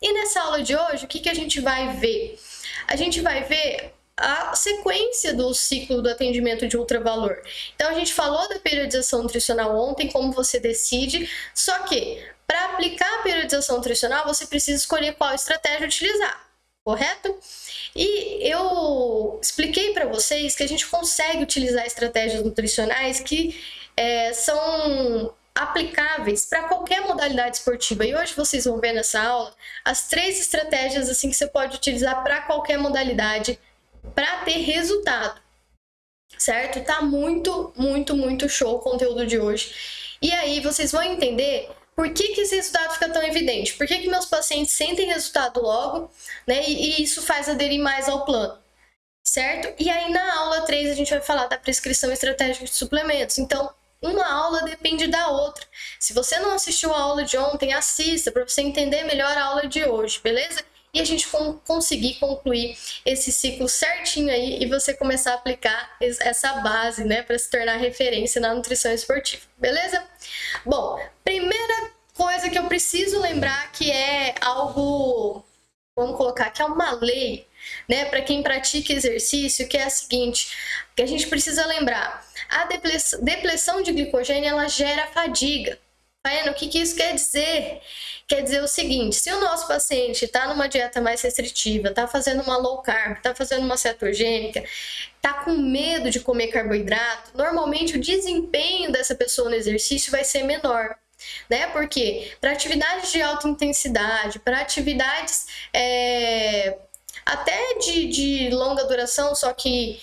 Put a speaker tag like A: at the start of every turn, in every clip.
A: E nessa aula de hoje, o que a gente vai ver? A gente vai ver a sequência do ciclo do atendimento de ultravalor. Então, a gente falou da periodização nutricional ontem, como você decide, só que para aplicar a periodização nutricional, você precisa escolher qual estratégia utilizar, correto? E eu expliquei para vocês que a gente consegue utilizar estratégias nutricionais que são aplicáveis para qualquer modalidade esportiva. E hoje vocês vão ver nessa aula as 3 estratégias assim que você pode utilizar para qualquer modalidade para ter resultado, certo? Tá muito show o conteúdo de hoje. E aí vocês vão entender por que esse resultado fica tão evidente, por que meus pacientes sentem resultado logo, né? E isso faz aderir mais ao plano, certo? E aí na aula 3 a gente vai falar da prescrição estratégica de suplementos. Então, uma aula depende da outra. Se você não assistiu a aula de ontem, assista para você entender melhor a aula de hoje, beleza? E a gente conseguir concluir esse ciclo certinho aí e você começar a aplicar essa base, né, para se tornar referência na nutrição esportiva, beleza? Bom, primeira coisa que eu preciso lembrar que é algo, vamos colocar que é uma lei, né, para quem pratica exercício, que é a seguinte, que a gente precisa lembrar, a depleção de glicogênio, ela gera fadiga. Ana, o que isso quer dizer? Quer dizer o seguinte, se o nosso paciente está numa dieta mais restritiva, está fazendo uma low carb, está fazendo uma cetogênica, está com medo de comer carboidrato, normalmente o desempenho dessa pessoa no exercício vai ser menor. Né? Porque para atividades de alta intensidade, para atividades até de longa duração, só que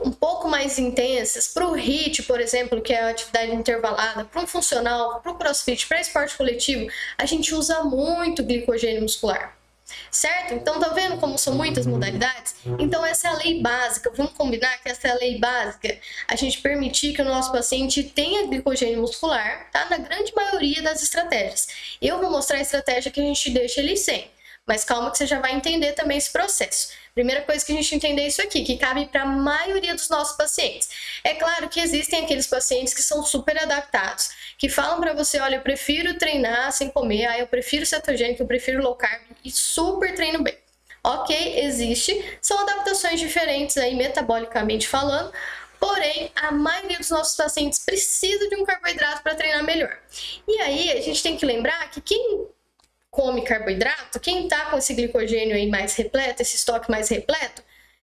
A: um pouco mais intensas, para o HIIT, por exemplo, que é a atividade intervalada, para um funcional, para o crossfit, para esporte coletivo, a gente usa muito glicogênio muscular, certo? Então, tá vendo como são muitas modalidades? Então, essa é a lei básica, vamos combinar que essa é a lei básica, a gente permitir que o nosso paciente tenha glicogênio muscular, tá? Na grande maioria das estratégias. Eu vou mostrar a estratégia que a gente deixa ele sem, mas calma que você já vai entender também esse processo. Primeira coisa que a gente entender é isso aqui, que cabe para a maioria dos nossos pacientes. É claro que existem aqueles pacientes que são super adaptados, que falam para você, olha, eu prefiro treinar sem comer, eu prefiro cetogênico, eu prefiro low carb e super treino bem. Ok, existe, são adaptações diferentes aí metabolicamente falando, porém, a maioria dos nossos pacientes precisa de um carboidrato para treinar melhor. E aí, a gente tem que lembrar que quem come carboidrato, quem tá com esse glicogênio aí mais repleto, esse estoque mais repleto,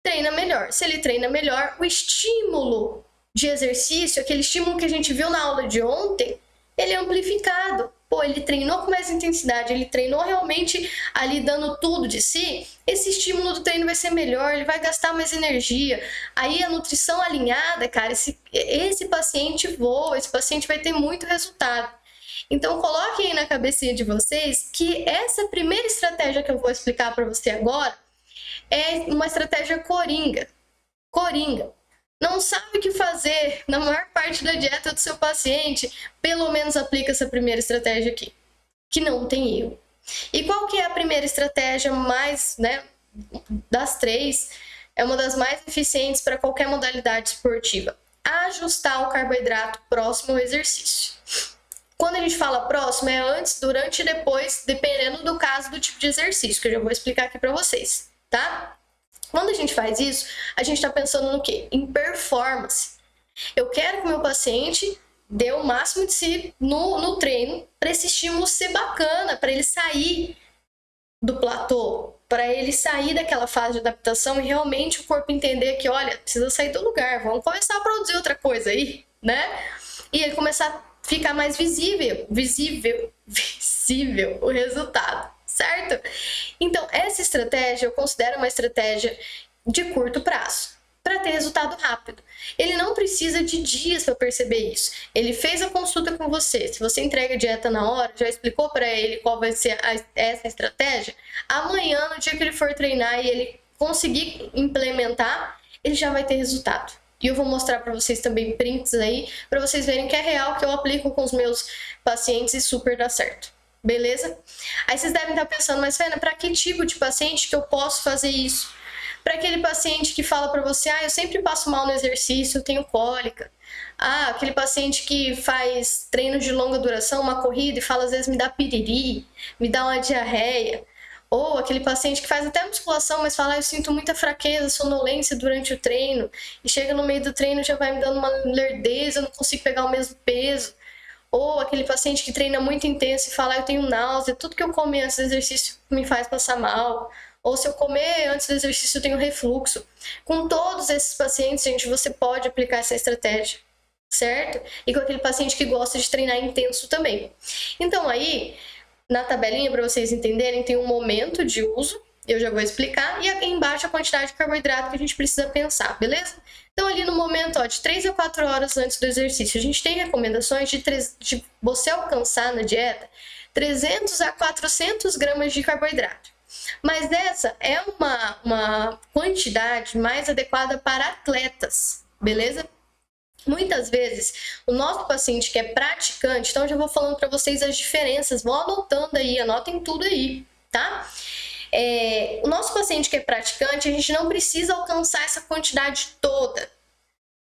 A: treina melhor. Se ele treina melhor, o estímulo de exercício, aquele estímulo que a gente viu na aula de ontem, ele é amplificado. Pô, ele treinou com mais intensidade, ele treinou realmente ali dando tudo de si, esse estímulo do treino vai ser melhor, ele vai gastar mais energia. Aí a nutrição alinhada, cara, esse paciente voa, esse paciente vai ter muito resultado. Então, coloquem aí na cabecinha de vocês que essa primeira estratégia que eu vou explicar para você agora é uma estratégia coringa. Coringa. Não sabe o que fazer na maior parte da dieta do seu paciente, pelo menos aplica essa primeira estratégia aqui, que não tem erro. E qual que é a primeira estratégia mais, né, das 3, é uma das mais eficientes para qualquer modalidade esportiva? Ajustar o carboidrato próximo ao exercício. Quando a gente fala próximo, é antes, durante e depois, dependendo do caso do tipo de exercício, que eu já vou explicar aqui para vocês, tá? Quando a gente faz isso, a gente está pensando no quê? Em performance. Eu quero que o meu paciente dê o máximo de si no treino, para esse estímulo ser bacana, para ele sair do platô, para ele sair daquela fase de adaptação e realmente o corpo entender que, olha, precisa sair do lugar, vamos começar a produzir outra coisa aí, né? E ele começar a ficar mais visível o resultado, certo? Então, essa estratégia eu considero uma estratégia de curto prazo, para ter resultado rápido. Ele não precisa de dias para perceber isso. Ele fez a consulta com você, se você entrega a dieta na hora, já explicou para ele qual vai ser essa estratégia, amanhã, no dia que ele for treinar e ele conseguir implementar, ele já vai ter resultado. E eu vou mostrar para vocês também prints aí, para vocês verem que é real, que eu aplico com os meus pacientes e super dá certo. Beleza? Aí vocês devem estar pensando, mas Fena, para que tipo de paciente que eu posso fazer isso? Para aquele paciente que fala para você, eu sempre passo mal no exercício, eu tenho cólica. Ah, aquele paciente que faz treino de longa duração, uma corrida, e fala às vezes me dá piriri, me dá uma diarreia. Ou aquele paciente que faz até musculação, mas fala, eu sinto muita fraqueza, sonolência durante o treino, e chega no meio do treino já vai me dando uma lerdeza, eu não consigo pegar o mesmo peso. Ou aquele paciente que treina muito intenso e fala, eu tenho náusea, tudo que eu comer antes do exercício me faz passar mal. Ou se eu comer antes do exercício eu tenho refluxo. Com todos esses pacientes, gente, você pode aplicar essa estratégia, certo? E com aquele paciente que gosta de treinar intenso também. Então aí, na tabelinha, para vocês entenderem, tem um momento de uso, eu já vou explicar, e aqui embaixo a quantidade de carboidrato que a gente precisa pensar, beleza? Então ali no momento, ó, de 3 a 4 horas antes do exercício, a gente tem recomendações de você alcançar na dieta 300 a 400 gramas de carboidrato. Mas essa é uma quantidade mais adequada para atletas, beleza? Muitas vezes, o nosso paciente que é praticante, então eu já vou falando para vocês as diferenças, vão anotando aí, anotem tudo aí, tá? O nosso paciente que é praticante, a gente não precisa alcançar essa quantidade toda.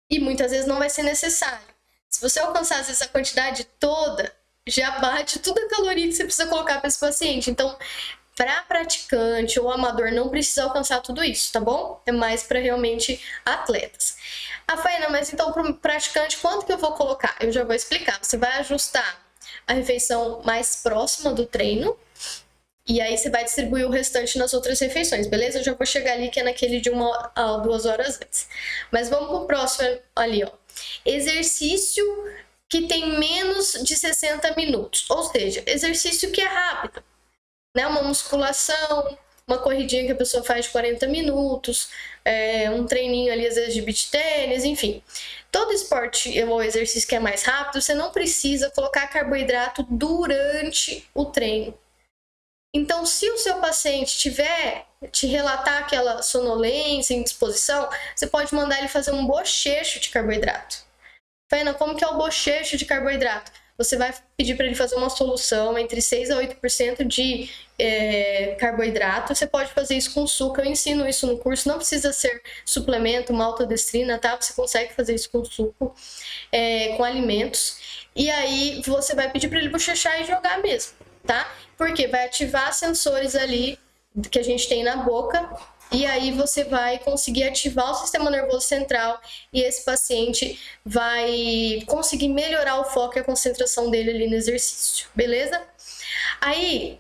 A: E muitas vezes não vai ser necessário. Se você alcançar às vezes a quantidade toda, já bate toda a caloria que você precisa colocar para esse paciente. Então, para praticante ou amador, não precisa alcançar tudo isso, tá bom? É mais para realmente atletas. Faina, mas então para o praticante, quanto que eu vou colocar? Eu já vou explicar. Você vai ajustar a refeição mais próxima do treino, e aí você vai distribuir o restante nas outras refeições, beleza? Eu já vou chegar ali que é naquele de 1 a 2 horas antes. Mas vamos pro próximo ali, ó. Exercício que tem menos de 60 minutos. Ou seja, exercício que é rápido, né? Uma musculação, uma corridinha que a pessoa faz de 40 minutos, um treininho ali às vezes de beach tênis, enfim. Todo esporte ou exercício que é mais rápido, você não precisa colocar carboidrato durante o treino. Então, se o seu paciente tiver te relatar aquela sonolência, indisposição, você pode mandar ele fazer um bochecho de carboidrato. Faina, como que é o bochecho de carboidrato? Você vai pedir para ele fazer uma solução entre 6 a 8% de carboidrato. Você pode fazer isso com suco, eu ensino isso no curso, não precisa ser suplemento, maltodextrina, tá? Você consegue fazer isso com suco, com alimentos. E aí você vai pedir para ele bochechar e jogar mesmo, tá? Porque vai ativar sensores ali que a gente tem na boca, e aí você vai conseguir ativar o sistema nervoso central e esse paciente vai conseguir melhorar o foco e a concentração dele ali no exercício, beleza? Aí,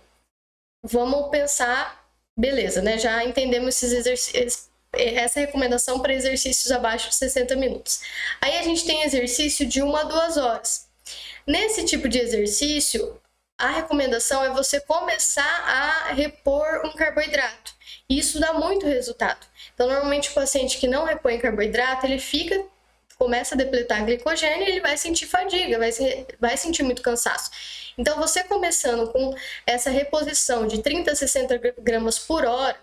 A: vamos pensar, beleza, né? Já entendemos essa recomendação para exercícios abaixo de 60 minutos. Aí a gente tem exercício de 1 a 2 horas. Nesse tipo de exercício, a recomendação é você começar a repor um carboidrato. Isso dá muito resultado. Então, normalmente o paciente que não repõe carboidrato, ele começa a depletar glicogênio e ele vai sentir fadiga, vai sentir muito cansaço. Então, você começando com essa reposição de 30 a 60 gramas por hora,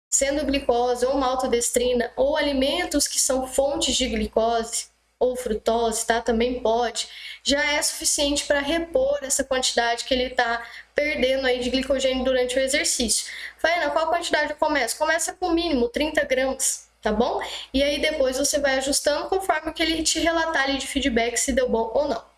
A: sendo glicose ou maltodestrina, ou alimentos que são fontes de glicose, ou frutose, tá? Também pode, já é suficiente para repor essa quantidade que ele está perdendo aí de glicogênio durante o exercício. Faina, qual quantidade eu começo? Começa com o mínimo 30 gramas, tá bom? E aí depois você vai ajustando conforme o que ele te relatar ali de feedback, se deu bom ou não.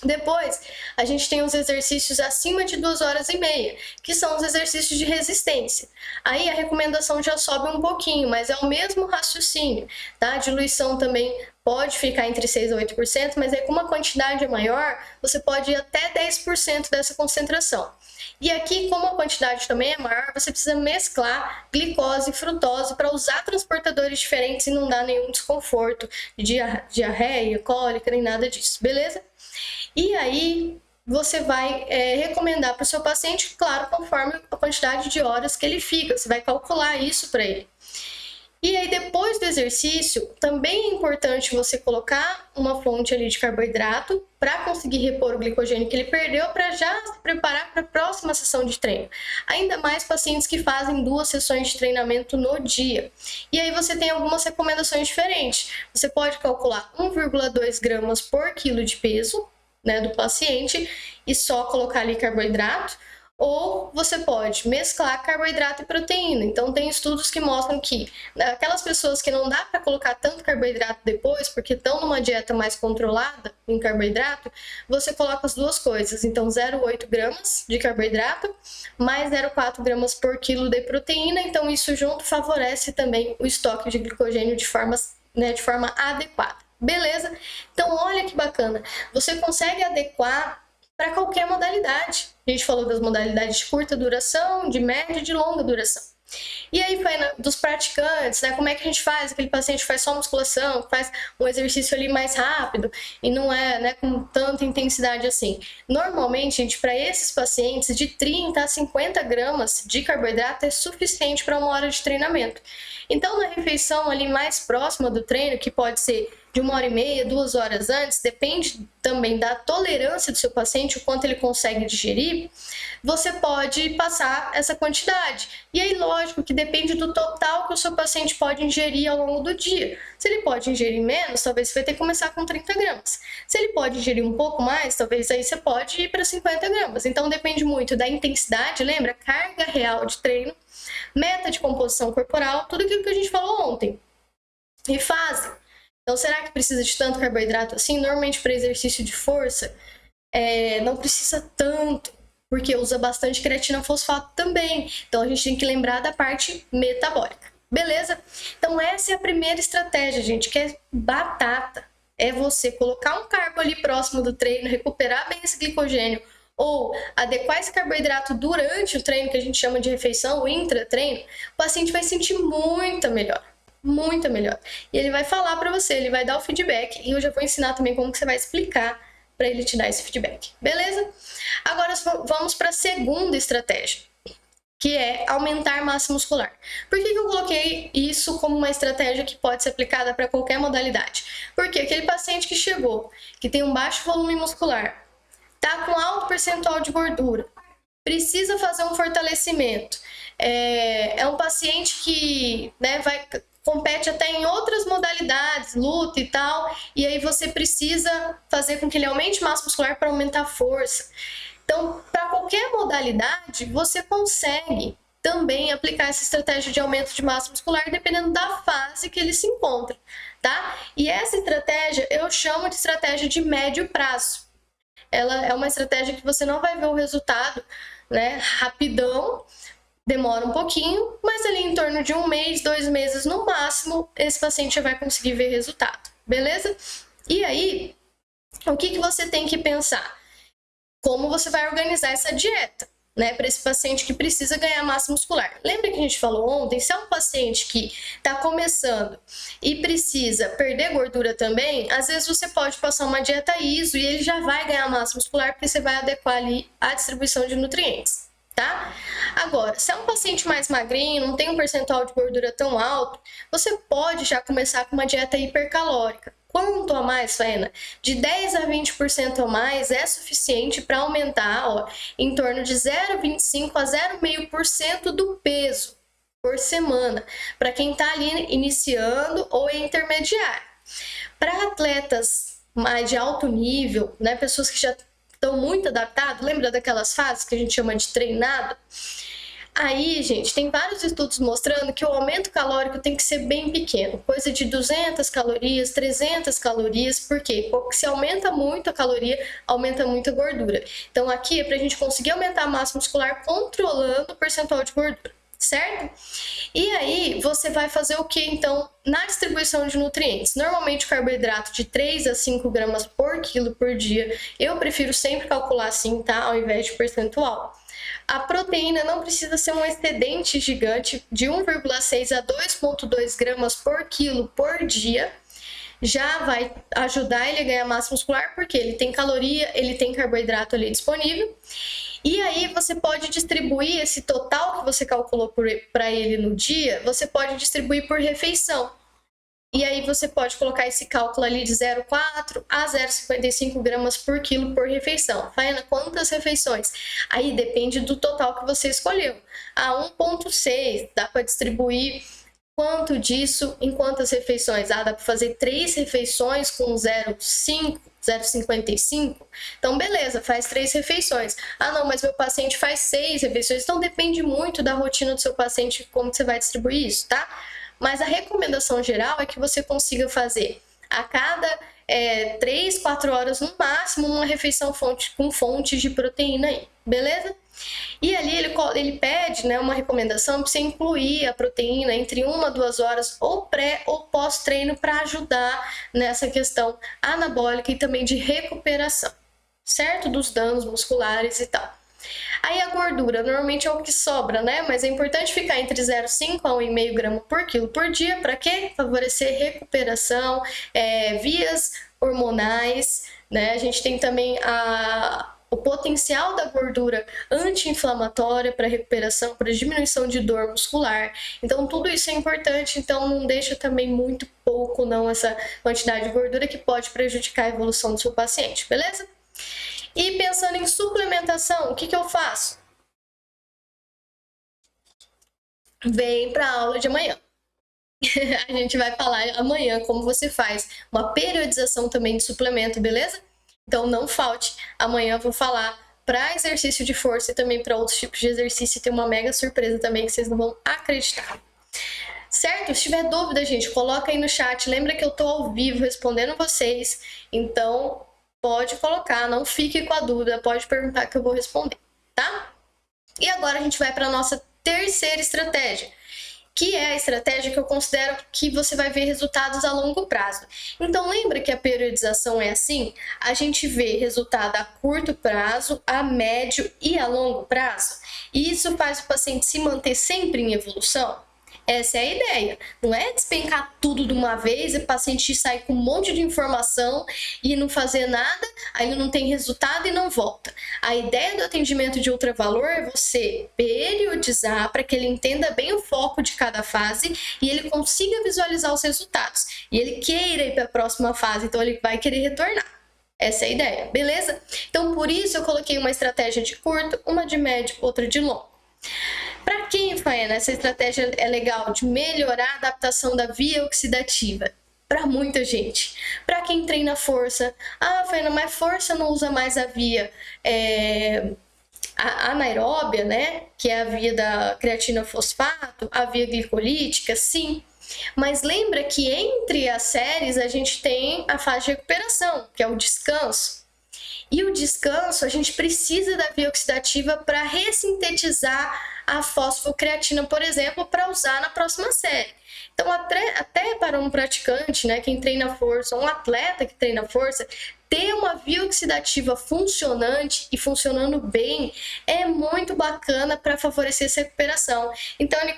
A: Depois, a gente tem os exercícios acima de 2 horas e meia, que são os exercícios de resistência. Aí a recomendação já sobe um pouquinho, mas é o mesmo raciocínio, tá? A diluição também pode ficar entre 6 a 8%, mas aí com uma quantidade maior, você pode ir até 10% dessa concentração. E aqui, como a quantidade também é maior, você precisa mesclar glicose e frutose para usar transportadores diferentes e não dar nenhum desconforto de diarreia, cólica, nem nada disso, beleza? E aí, você vai recomendar para o seu paciente, claro, conforme a quantidade de horas que ele fica, você vai calcular isso para ele. E aí, depois do exercício, também é importante você colocar uma fonte ali de carboidrato para conseguir repor o glicogênio que ele perdeu, para já se preparar para a próxima sessão de treino. Ainda mais pacientes que fazem 2 sessões de treinamento no dia. E aí você tem algumas recomendações diferentes. Você pode calcular 1,2 gramas por quilo de peso, né, do paciente, e só colocar ali carboidrato. Ou você pode mesclar carboidrato e proteína. Então, tem estudos que mostram que aquelas pessoas que não dá para colocar tanto carboidrato depois, porque estão numa dieta mais controlada em carboidrato, você coloca as duas coisas. Então, 0,8 gramas de carboidrato, mais 0,4 gramas por quilo de proteína. Então, isso junto favorece também o estoque de glicogênio de forma adequada. Beleza? Então, olha que bacana. Você consegue adequar para qualquer modalidade. A gente falou das modalidades de curta duração, de média e de longa duração. E aí, dos praticantes, né? Como é que a gente faz? Aquele paciente faz só musculação, faz um exercício ali mais rápido e não é, né, com tanta intensidade assim. Normalmente, gente, para esses pacientes, de 30 a 50 gramas de carboidrato é suficiente para 1 hora de treinamento. Então, na refeição ali mais próxima do treino, que pode ser de 1h30, 2 horas antes, depende também da tolerância do seu paciente, o quanto ele consegue digerir, você pode passar essa quantidade. E aí, lógico que depende do total que o seu paciente pode ingerir ao longo do dia. Se ele pode ingerir menos, talvez você vai ter que começar com 30 gramas. Se ele pode ingerir um pouco mais, talvez aí você pode ir para 50 gramas. Então, depende muito da intensidade, lembra? Carga real de treino, meta de composição corporal, tudo aquilo que a gente falou ontem. E fase. Então, será que precisa de tanto carboidrato assim? Normalmente, para exercício de força, não precisa tanto, porque usa bastante creatina fosfato também. Então, a gente tem que lembrar da parte metabólica. Beleza? Então, essa é a primeira estratégia, gente, que é batata. É você colocar um carbo ali próximo do treino, recuperar bem esse glicogênio, ou adequar esse carboidrato durante o treino, que a gente chama de refeição, o intra-treino, o paciente vai sentir muito melhor. E ele vai falar para você, ele vai dar o feedback, e eu já vou ensinar também como que você vai explicar para ele te dar esse feedback. Beleza? Agora vamos para a segunda estratégia, que é aumentar massa muscular. Por que eu coloquei isso como uma estratégia que pode ser aplicada para qualquer modalidade? Porque aquele paciente que chegou, que tem um baixo volume muscular, tá com alto percentual de gordura, precisa fazer um fortalecimento, é um paciente que, né, compete até em outras modalidades, luta e tal, e aí você precisa fazer com que ele aumente massa muscular para aumentar a força. Então, para qualquer modalidade, você consegue também aplicar essa estratégia de aumento de massa muscular, dependendo da fase que ele se encontra, tá? E essa estratégia eu chamo de estratégia de médio prazo. Ela é uma estratégia que você não vai ver o resultado, né, rapidão, demora um pouquinho, mas ali em torno de 1 mês, 2 meses no máximo, esse paciente já vai conseguir ver resultado, beleza? E aí, o que você tem que pensar? Como você vai organizar essa dieta, né, para esse paciente que precisa ganhar massa muscular. Lembra que a gente falou ontem, se é um paciente que está começando e precisa perder gordura também, às vezes você pode passar uma dieta ISO e ele já vai ganhar massa muscular porque você vai adequar ali a distribuição de nutrientes. Tá? Agora, se é um paciente mais magrinho, não tem um percentual de gordura tão alto, você pode já começar com uma dieta hipercalórica. Quanto a mais, Faena? De 10 a 20% a mais é suficiente para aumentar em torno de 0,25 a 0,5% do peso por semana, para quem está ali iniciando ou é intermediário. Para atletas mais de alto nível, né, pessoas que já estão muito adaptados, lembra daquelas fases que a gente chama de treinado? Aí, gente, tem vários estudos mostrando que o aumento calórico tem que ser bem pequeno, coisa de 200 calorias, 300 calorias, por quê? Porque se aumenta muito a caloria, aumenta muito a gordura. Então, aqui é para a gente conseguir aumentar a massa muscular controlando o percentual de gordura, certo? E aí, você vai fazer o que, então, na distribuição de nutrientes? Normalmente, o carboidrato de 3 a 5 gramas por quilo por dia, eu prefiro sempre calcular assim, tá? Ao invés de percentual. A proteína não precisa ser um excedente gigante de 1,6 a 2,2 gramas por quilo por dia. Já vai ajudar ele a ganhar massa muscular, porque ele tem caloria, ele tem carboidrato ali disponível. E aí você pode distribuir esse total que você calculou para ele no dia, você pode distribuir por refeição. E aí você pode colocar esse cálculo ali de 0,4 a 0,55 gramas por quilo por refeição. Faena, quantas refeições? Aí depende do total que você escolheu. A 1,6 dá para distribuir quanto disso em quantas refeições? Dá para fazer 3 refeições com 0,5 0,55? Então, beleza, faz 3 refeições. Ah, não, mas meu paciente faz 6 refeições. Então, depende muito da rotina do seu paciente, como que você vai distribuir isso, tá? Mas a recomendação geral é que você consiga fazer a cada 3, 4 horas no máximo uma refeição com fontes de proteína aí, beleza? E ali ele pede, né, uma recomendação para você incluir a proteína entre 1 a 2 horas ou pré ou pós-treino para ajudar nessa questão anabólica e também de recuperação, certo? Dos danos musculares e tal. Aí a gordura normalmente é o que sobra, né? Mas é importante ficar entre 0,5 a 1,5 grama por quilo por dia. Para quê? Favorecer recuperação, vias hormonais, né? A gente tem também o potencial da gordura anti-inflamatória para recuperação, para diminuição de dor muscular. Então, tudo isso é importante. Então, não deixa também muito pouco, não, essa quantidade de gordura que pode prejudicar a evolução do seu paciente, beleza? E pensando em suplementação, o que eu faço? Vem para a aula de amanhã. A gente vai falar amanhã como você faz uma periodização também de suplemento, beleza? Então não falte. Amanhã eu vou falar para exercício de força e também para outros tipos de exercício. Tem uma mega surpresa também que vocês não vão acreditar. Certo? Se tiver dúvida, gente, coloca aí no chat. Lembra que eu tô ao vivo respondendo vocês. Então pode colocar, não fique com a dúvida, pode perguntar que eu vou responder, tá? E agora a gente vai para a nossa terceira estratégia, que é a estratégia que eu considero que você vai ver resultados a longo prazo. Então lembra que a periodização é assim? A gente vê resultado a curto prazo, a médio e a longo prazo. E isso faz o paciente se manter sempre em evolução. Essa é a ideia. Não é despencar tudo de uma vez e o paciente sair com um monte de informação e não fazer nada, aí ele não tem resultado e não volta. A ideia do atendimento de ultravalor é você periodizar para que ele entenda bem o foco de cada fase e ele consiga visualizar os resultados. E ele queira ir para a próxima fase, então ele vai querer retornar. Essa é a ideia, beleza? Então, por isso eu coloquei uma estratégia de curto, uma de médio, outra de longo. Para quem, Faena, essa estratégia é legal de melhorar a adaptação da via oxidativa? Para muita gente. Para quem treina força, Faena, mas força não usa mais a via anaeróbia, né? Que é a via da creatina fosfato, a via glicolítica, sim. Mas lembra que entre as séries a gente tem a fase de recuperação, que é o descanso. E o descanso, a gente precisa da via oxidativa para ressintetizar a fosfocreatina, por exemplo, para usar na próxima série. Então, até para um praticante, né, quem treina força, um atleta que treina força, ter uma via oxidativa funcionante e funcionando bem é muito bacana para favorecer essa recuperação. Então, ele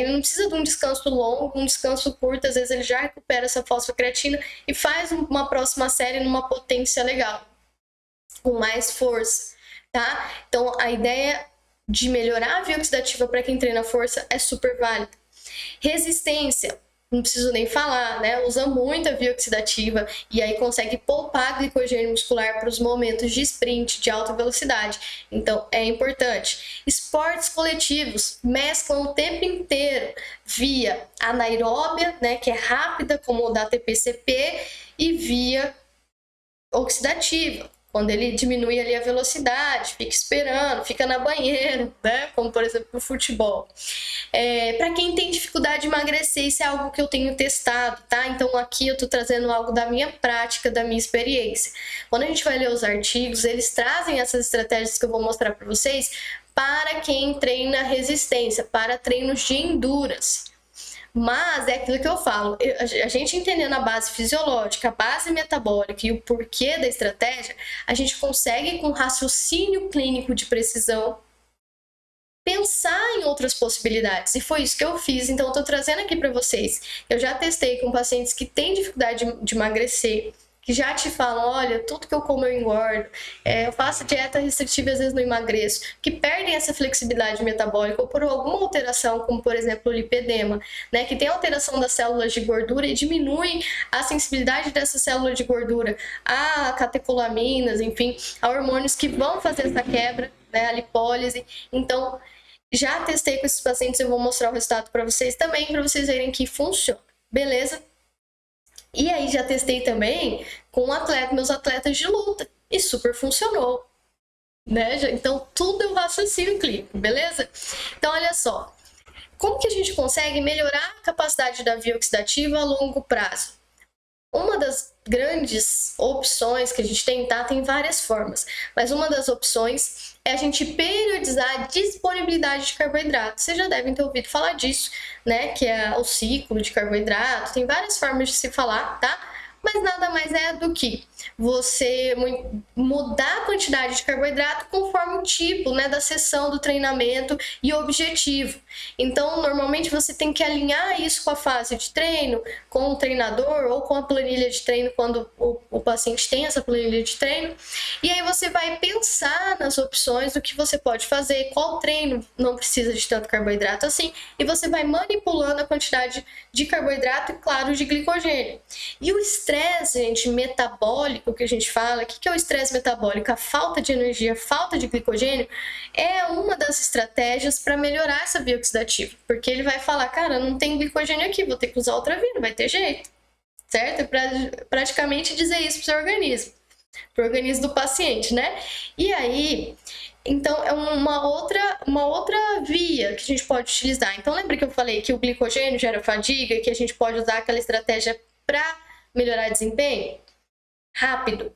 A: não precisa de um descanso longo, um descanso curto, às vezes ele já recupera essa fosfocreatina e faz uma próxima série numa potência legal, com mais força, tá? Então, a ideia de melhorar a via oxidativa para quem treina força é super válida. Resistência, não preciso nem falar, né? Usa muito a via oxidativa e aí consegue poupar glicogênio muscular para os momentos de sprint, de alta velocidade. Então, é importante. Esportes coletivos mesclam o tempo inteiro via anaeróbia, né? Que é rápida, como o da ATP-CP, e via oxidativa, quando ele diminui ali a velocidade, fica esperando, fica na banheira, né? Como por exemplo no futebol. Para quem tem dificuldade de emagrecer, isso é algo que eu tenho testado, tá? Então aqui eu tô trazendo algo da minha prática, da minha experiência. Quando a gente vai ler os artigos, eles trazem essas estratégias que eu vou mostrar para vocês para quem treina resistência, para treinos de endurance. Mas é aquilo que eu falo, a gente entendendo a base fisiológica, a base metabólica e o porquê da estratégia, a gente consegue, com raciocínio clínico de precisão, pensar em outras possibilidades. E foi isso que eu fiz, então eu tô trazendo aqui para vocês. Eu já testei com pacientes que têm dificuldade de emagrecer, que já te falam, olha, tudo que eu como eu engordo, eu faço dieta restritiva e às vezes não emagreço, que perdem essa flexibilidade metabólica ou por alguma alteração, como por exemplo o lipedema, né, que tem alteração das células de gordura e diminui a sensibilidade dessas células de gordura a catecolaminas, enfim, a hormônios que vão fazer essa quebra, né, a lipólise. Então, já testei com esses pacientes, eu vou mostrar o resultado para vocês também, para vocês verem que funciona, beleza? E aí já testei também com meus atletas de luta e super funcionou, né? Então tudo é um raciocínio clínico, beleza? Então olha só, como que a gente consegue melhorar a capacidade da via oxidativa a longo prazo? Uma das grandes opções que a gente tem, tá? Tem várias formas, mas uma das opções é a gente periodizar a disponibilidade de carboidrato. Vocês já devem ter ouvido falar disso, né? Que é o ciclo de carboidrato. Tem várias formas de se falar, tá? Mas nada mais é do que você mudar a quantidade de carboidrato conforme o tipo, né, da sessão do treinamento e o objetivo. Então, normalmente você tem que alinhar isso com a fase de treino, com o treinador ou com a planilha de treino, quando o paciente tem essa planilha de treino. E aí você vai pensar nas opções do que você pode fazer, qual treino não precisa de tanto carboidrato assim, e você vai manipulando a quantidade de carboidrato e, claro, de glicogênio. E o estresse, gente, metabólico que a gente fala, o que é o estresse metabólico? A falta de energia, a falta de glicogênio é uma das estratégias para melhorar essa via oxidativa, porque ele vai falar, cara, não tem glicogênio aqui, vou ter que usar outra via, não vai ter jeito, certo? É praticamente dizer isso para o seu organismo, para o organismo do paciente, né? E aí, então, é uma outra via que a gente pode utilizar. Então, lembra que eu falei que o glicogênio gera fadiga, que a gente pode usar aquela estratégia para melhorar desempenho? Rápido.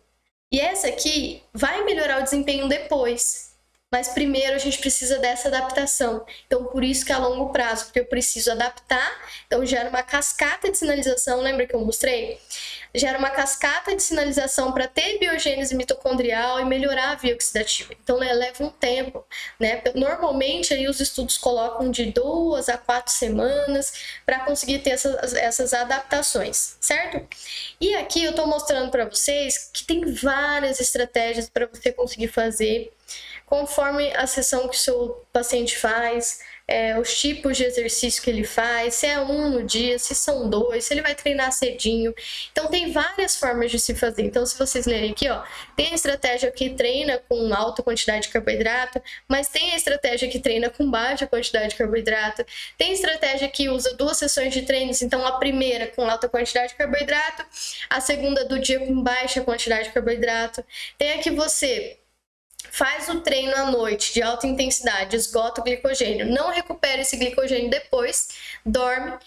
A: E essa aqui vai melhorar o desempenho depois. Mas primeiro a gente precisa dessa adaptação. Então, por isso que é a longo prazo, porque eu preciso adaptar. Então, gera uma cascata de sinalização, lembra que eu mostrei? Gera uma cascata de sinalização para ter biogênese mitocondrial e melhorar a via oxidativa. Então, leva um tempo, né? Normalmente, aí os estudos colocam de 2 a 4 semanas para conseguir ter essas adaptações, certo? E aqui eu estou mostrando para vocês que tem várias estratégias para você conseguir fazer conforme a sessão que o seu paciente faz, os tipos de exercício que ele faz, se é um no dia, se são 2, se ele vai treinar cedinho. Então, tem várias formas de se fazer. Então, se vocês lerem aqui, ó, tem a estratégia que treina com alta quantidade de carboidrato, mas tem a estratégia que treina com baixa quantidade de carboidrato, tem a estratégia que usa 2 sessões de treinos, então a primeira com alta quantidade de carboidrato, a segunda do dia com baixa quantidade de carboidrato. Tem a que você faz o treino à noite de alta intensidade, esgota o glicogênio, não recupera esse glicogênio depois, dorme,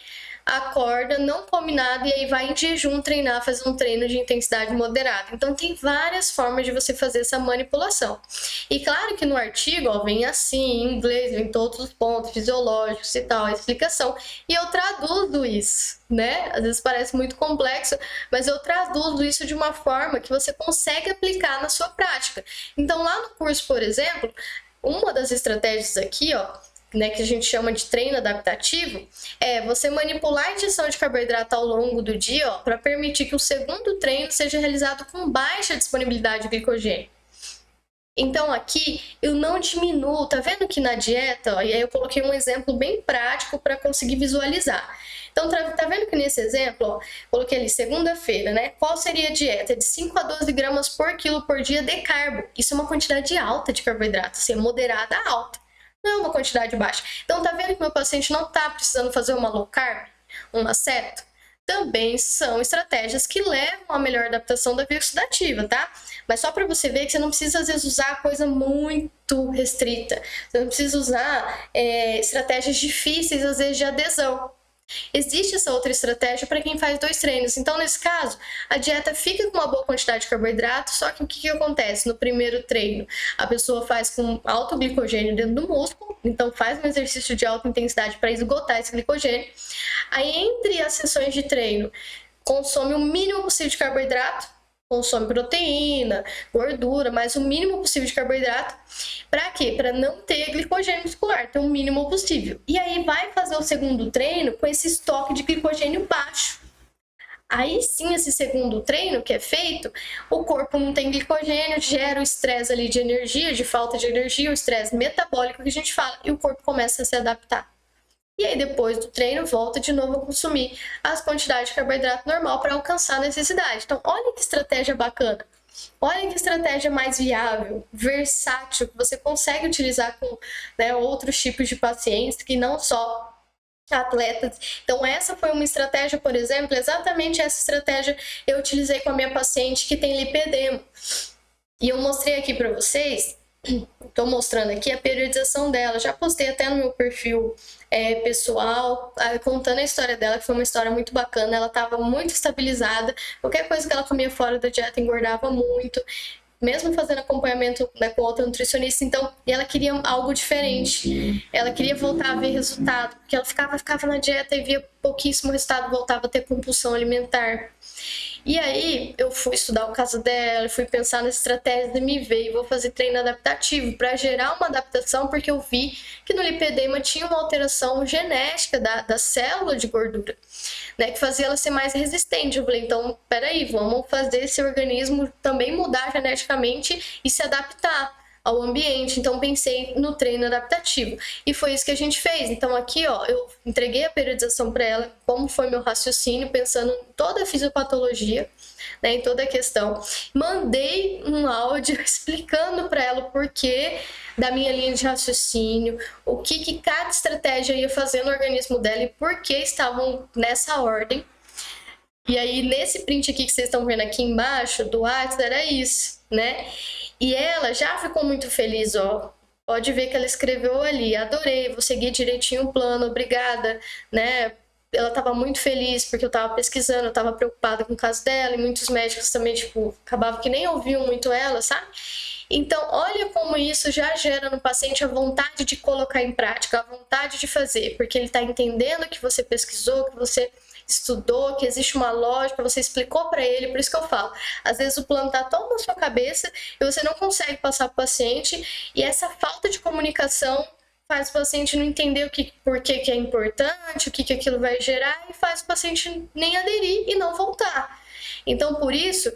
A: acorda, não come nada e aí vai em jejum treinar, fazer um treino de intensidade moderada. Então tem várias formas de você fazer essa manipulação. E claro que no artigo, ó, vem assim, em inglês, vem todos os pontos fisiológicos e tal, a explicação, e eu traduzo isso, né? Às vezes parece muito complexo, mas eu traduzo isso de uma forma que você consegue aplicar na sua prática. Então lá no curso, por exemplo, uma das estratégias aqui, ó, né, que a gente chama de treino adaptativo, é você manipular a ingestão de carboidrato ao longo do dia para permitir que o segundo treino seja realizado com baixa disponibilidade de glicogênio. Então aqui eu não diminuo, tá vendo que na dieta, ó, e aí eu coloquei um exemplo bem prático para conseguir visualizar. Então tá vendo que nesse exemplo, ó, coloquei ali segunda-feira, né? Qual seria a dieta? De 5 a 12 gramas por quilo por dia de carbo. Isso é uma quantidade alta de carboidrato, assim, moderada a alta. Não é uma quantidade baixa. Então, tá vendo que meu paciente não tá precisando fazer uma low carb, uma ceto? Também são estratégias que levam a melhor adaptação da via oxidativa, tá? Mas só para você ver que você não precisa, às vezes, usar coisa muito restrita. Você não precisa usar estratégias difíceis, às vezes, de adesão. Existe essa outra estratégia para quem faz 2 treinos. Então, nesse caso, a dieta fica com uma boa quantidade de carboidrato, só que o que acontece? No primeiro treino, a pessoa faz com alto glicogênio dentro do músculo, então faz um exercício de alta intensidade para esgotar esse glicogênio. Aí, entre as sessões de treino, consome o mínimo possível de carboidrato, consome proteína, gordura, mas o mínimo possível de carboidrato. Para quê? Para não ter glicogênio muscular, ter o mínimo possível. E aí vai fazer o segundo treino com esse estoque de glicogênio baixo. Aí sim, esse segundo treino que é feito, o corpo não tem glicogênio, gera o estresse ali de energia, de falta de energia, o estresse metabólico que a gente fala, e o corpo começa a se adaptar. E aí, depois do treino, volta de novo a consumir as quantidades de carboidrato normal para alcançar a necessidade. Então, olha que estratégia bacana. Olha que estratégia mais viável, versátil, que você consegue utilizar com, né, outros tipos de pacientes que não só atletas. Então essa foi uma estratégia, por exemplo, exatamente essa estratégia eu utilizei com a minha paciente que tem lipedema. E eu mostrei aqui para vocês, estou mostrando aqui a periodização dela, já postei até no meu perfil pessoal, contando a história dela, que foi uma história muito bacana. Ela estava muito estabilizada, qualquer coisa que ela comia fora da dieta engordava muito, mesmo fazendo acompanhamento, né, com outra nutricionista. Então, e ela queria algo diferente, ela queria voltar a ver resultado, porque ela ficava na dieta e via pouquíssimo resultado, voltava a ter compulsão alimentar. E aí eu fui estudar o caso dela, fui pensar nas estratégias e me veio, vou fazer treino adaptativo para gerar uma adaptação, porque eu vi que no lipedema tinha uma alteração genética da célula de gordura, né, que fazia ela ser mais resistente. Eu falei, então, peraí, vamos fazer esse organismo também mudar geneticamente e se adaptar ao ambiente. Então pensei no treino adaptativo e foi isso que a gente fez. Então aqui, ó, eu entreguei a periodização para ela, como foi meu raciocínio, pensando em toda a fisiopatologia, né, em toda a questão. Mandei um áudio explicando para ela o porquê da minha linha de raciocínio, o que cada estratégia ia fazer no organismo dela e por que estavam nessa ordem. E aí, nesse print aqui que vocês estão vendo aqui embaixo do WhatsApp, era isso, né? E ela já ficou muito feliz, ó. Pode ver que ela escreveu ali, adorei, vou seguir direitinho o plano, obrigada, né? Ela estava muito feliz porque eu estava pesquisando, eu estava preocupada com o caso dela, e muitos médicos também, tipo, acabavam que nem ouviam muito ela, sabe? Então, olha como isso já gera no paciente a vontade de colocar em prática, a vontade de fazer, porque ele está entendendo que você pesquisou, que você estudou, que existe uma lógica, você explicou para ele. Por isso que eu falo, às vezes o plano tá todo na sua cabeça e você não consegue passar para o paciente, e essa falta de comunicação faz o paciente não entender por que é importante, o que aquilo vai gerar, e faz o paciente nem aderir e não voltar. Então, por isso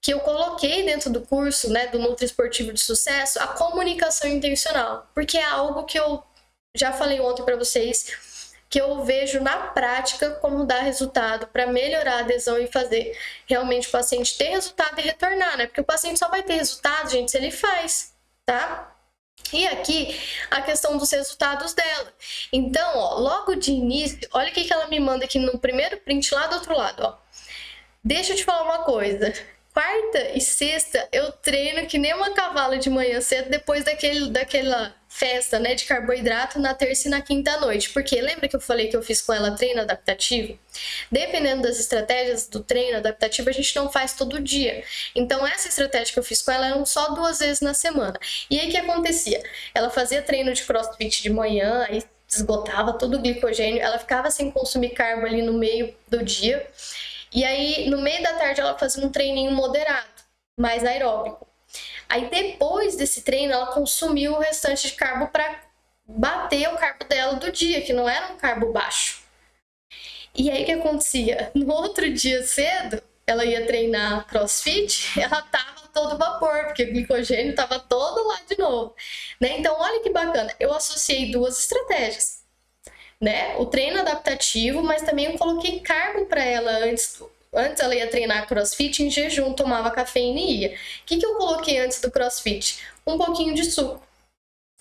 A: que eu coloquei dentro do curso, né, do Nutri Esportivo de Sucesso, a comunicação intencional, porque é algo que eu já falei ontem para vocês, que eu vejo na prática como dá resultado para melhorar a adesão e fazer realmente o paciente ter resultado e retornar, né? Porque o paciente só vai ter resultado, gente, se ele faz, tá? E aqui a questão dos resultados dela. Então, ó, logo de início, olha o que ela me manda aqui no primeiro print lá do outro lado, ó. Deixa eu te falar uma coisa. Quarta e sexta eu treino que nem uma cavala de manhã cedo, depois daquela festa, né, de carboidrato na terça e na quinta noite. Porque lembra que eu falei que eu fiz com ela treino adaptativo? Dependendo das estratégias do treino adaptativo, a gente não faz todo dia. Então essa estratégia que eu fiz com ela eram só 2 vezes na semana. E aí o que acontecia? Ela fazia treino de crossfit de manhã, aí esgotava todo o glicogênio, ela ficava sem consumir carbo ali no meio do dia. E aí, no meio da tarde, ela fazia um treininho moderado, mais aeróbico. Aí, depois desse treino, ela consumiu o restante de carbo para bater o carbo dela do dia, que não era um carbo baixo. E aí, o que acontecia? No outro dia cedo, ela ia treinar crossfit, ela tava todo vapor, porque o glicogênio tava todo lá de novo, né? Então, olha que bacana. Eu associei 2 estratégias, né? O treino adaptativo, mas também eu coloquei carbo para ela antes. Antes ela ia treinar crossfit em jejum, tomava cafeína e ia. O que eu coloquei antes do crossfit? Um pouquinho de suco.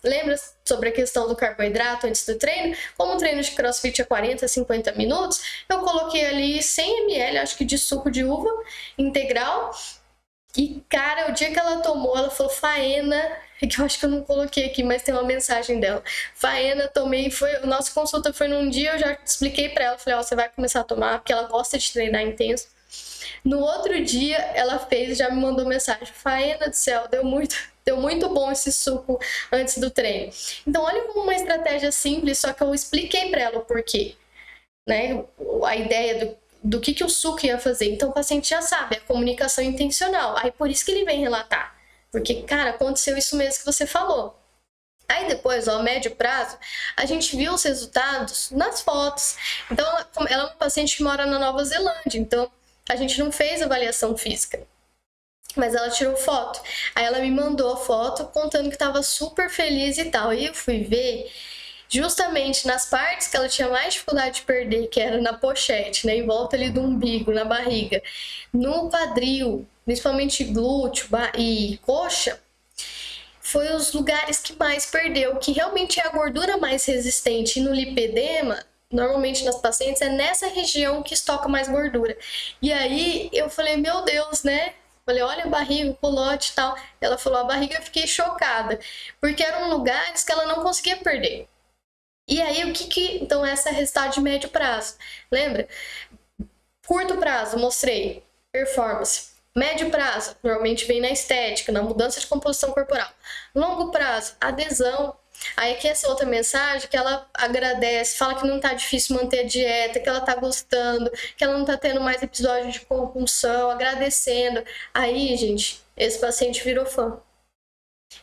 A: Lembra sobre a questão do carboidrato antes do treino? Como o treino de crossfit é 40, 50 minutos, eu coloquei ali 100 ml, acho que de suco de uva integral. E, cara, o dia que ela tomou, ela falou, Faena, que eu acho que eu não coloquei aqui, mas tem uma mensagem dela. Faena, tomei, nossa consulta foi num dia, eu já expliquei pra ela, falei, ó, você vai começar a tomar, porque ela gosta de treinar intenso. No outro dia, ela fez, já me mandou mensagem, Faena do céu, deu muito bom esse suco antes do treino. Então, olha como uma estratégia simples, só que eu expliquei pra ela o porquê, né? A ideia do que o suco ia fazer. Então o paciente já sabe, é comunicação intencional. Aí por isso que ele vem relatar. Porque, cara, aconteceu isso mesmo que você falou. Aí depois, ó, a médio prazo, a gente viu os resultados nas fotos. Então ela é uma paciente que mora na Nova Zelândia, então a gente não fez avaliação física, mas ela tirou foto. Aí ela me mandou a foto contando que estava super feliz e tal. E eu fui ver justamente nas partes que ela tinha mais dificuldade de perder, que era na pochete, né, em volta ali do umbigo, na barriga, no quadril, principalmente glúteo e coxa, foi os lugares que mais perdeu, que realmente é a gordura mais resistente. E no lipedema, normalmente nas pacientes, é nessa região que estoca mais gordura. E aí eu falei, meu Deus, né? Falei, olha a barriga, o culote e tal. Ela falou, a barriga, eu fiquei chocada, porque eram lugares que ela não conseguia perder. E aí, então, essa é resultado de médio prazo. Lembra? Curto prazo, mostrei, performance. Médio prazo, normalmente vem na estética, na mudança de composição corporal. Longo prazo, adesão. Aí aqui essa outra mensagem que ela agradece, fala que não tá difícil manter a dieta, que ela tá gostando, que ela não tá tendo mais episódios de compulsão, agradecendo. Aí, gente, esse paciente virou fã.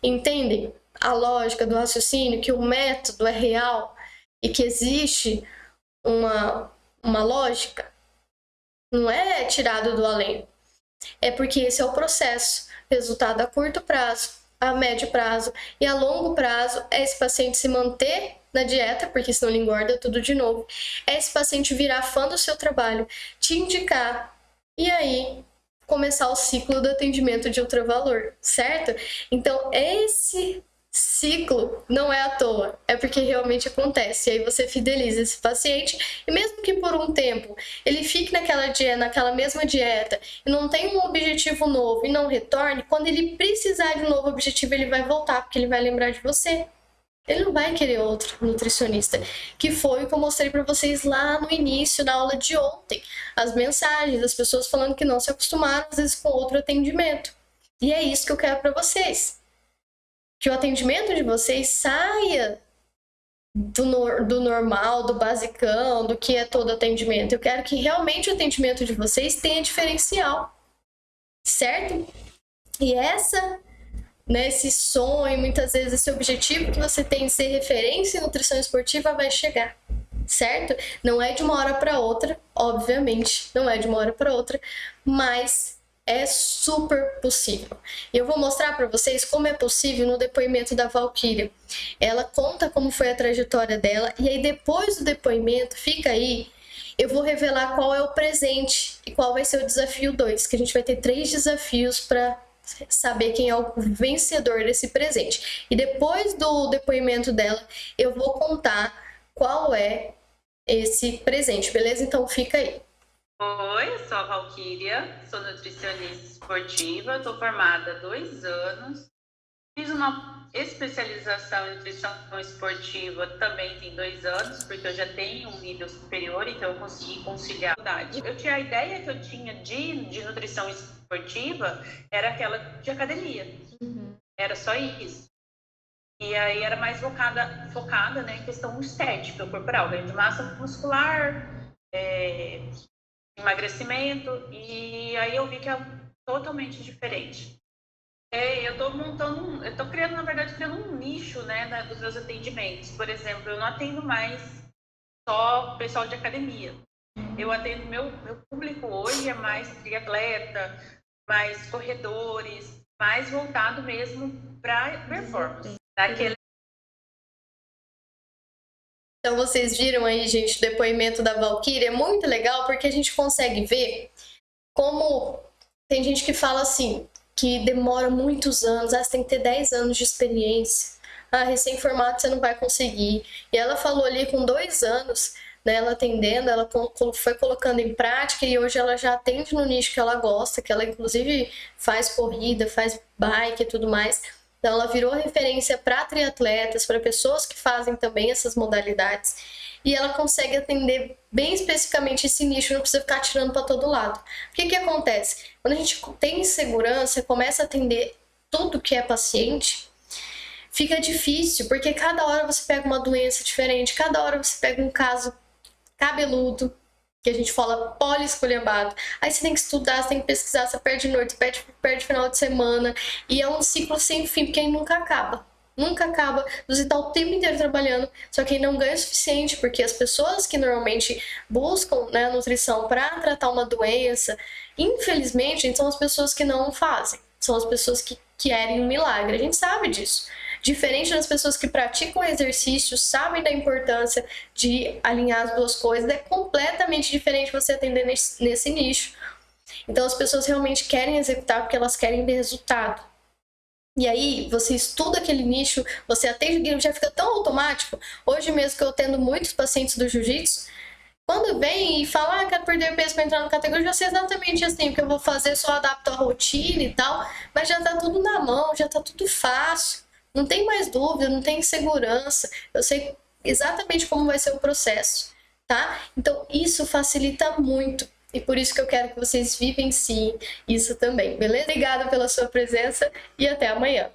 A: Entendem a lógica do raciocínio, que o método é real e que existe uma lógica? Não é tirado do além. É porque esse é o processo. Resultado a curto prazo, a médio prazo e a longo prazo é esse paciente se manter na dieta, porque senão ele engorda tudo de novo. É esse paciente virar fã do seu trabalho, te indicar e aí começar o ciclo do atendimento de ultravalor, certo? Então, esse ciclo não é à toa, é porque realmente acontece. E aí você fideliza esse paciente e mesmo que por um tempo ele fique naquela mesma dieta e não tenha um objetivo novo e não retorne, quando ele precisar de um novo objetivo ele vai voltar, porque ele vai lembrar de você. Ele não vai querer outro nutricionista, que foi o que eu mostrei para vocês lá no início da aula de ontem. As mensagens, as pessoas falando que não se acostumaram às vezes com outro atendimento. E é isso que eu quero para vocês. Que o atendimento de vocês saia do normal, do basicão, do que é todo atendimento. Eu quero que realmente o atendimento de vocês tenha diferencial, certo? E esse sonho, muitas vezes esse objetivo que você tem de ser referência em nutrição esportiva vai chegar, certo? Não é de uma hora para outra, obviamente, não é de uma hora para outra, mas é super possível. E eu vou mostrar para vocês como é possível no depoimento da Valquíria. Ela conta como foi a trajetória dela e aí depois do depoimento, fica aí, eu vou revelar qual é o presente e qual vai ser o desafio 2, que a gente vai ter 3 desafios para saber quem é o vencedor desse presente. E depois do depoimento dela, eu vou contar qual é esse presente, beleza? Então fica aí.
B: Oi, eu sou a Valquíria, sou nutricionista esportiva, estou formada há 2 anos, fiz uma especialização em nutrição esportiva também tem 2 anos, porque eu já tenho um nível superior, então eu consegui conciliar a faculdade. A ideia que eu tinha de nutrição esportiva era aquela de academia, era só isso. E aí era mais focada né, em questão estética corporal, ganho de massa muscular, emagrecimento, e aí eu vi que é totalmente diferente. Eu tô criando, na verdade, um nicho, né, dos meus atendimentos. Por exemplo, eu não atendo mais só pessoal de academia. Eu atendo, meu público hoje é mais triatleta, mais corredores, mais voltado mesmo para performance.
A: Então vocês viram aí, gente, o depoimento da Valquíria, é muito legal porque a gente consegue ver como tem gente que fala assim, que demora muitos anos, você tem que ter 10 anos de experiência, recém-formado você não vai conseguir. E ela falou ali com 2 anos, né, ela atendendo, ela foi colocando em prática e hoje ela já atende no nicho que ela gosta, que ela inclusive faz corrida, faz bike e tudo mais. Então, ela virou referência para triatletas, para pessoas que fazem também essas modalidades. E ela consegue atender bem especificamente esse nicho, não precisa ficar tirando para todo lado. O que acontece? Quando a gente tem insegurança, começa a atender tudo que é paciente, fica difícil, porque cada hora você pega uma doença diferente, cada hora você pega um caso cabeludo, que a gente fala poliesculhambado. Aí você tem que estudar, você tem que pesquisar, você perde noite, perde final de semana. E é um ciclo sem fim, porque nunca acaba. Nunca acaba. Você tá o tempo inteiro trabalhando, só que não ganha o suficiente, porque as pessoas que normalmente buscam, né, a nutrição para tratar uma doença, infelizmente, são as pessoas que não fazem. São as pessoas que querem um milagre. A gente sabe disso. Diferente das pessoas que praticam exercício, sabem da importância de alinhar as duas coisas, é completamente diferente você atender nesse nicho. Então as pessoas realmente querem executar porque elas querem ver resultado. E aí, você estuda aquele nicho, você atende, já fica tão automático. Hoje mesmo que eu atendo muitos pacientes do jiu-jitsu, quando vem e fala, quero perder peso para entrar na categoria, eu já sei exatamente assim, o que eu vou fazer, só adapto a rotina e tal, mas já tá tudo na mão, já tá tudo fácil. Não tem mais dúvida, não tem insegurança. Eu sei exatamente como vai ser o processo, tá? Então, isso facilita muito. E por isso que eu quero que vocês vivenciem isso também, beleza? Obrigada pela sua presença e até amanhã.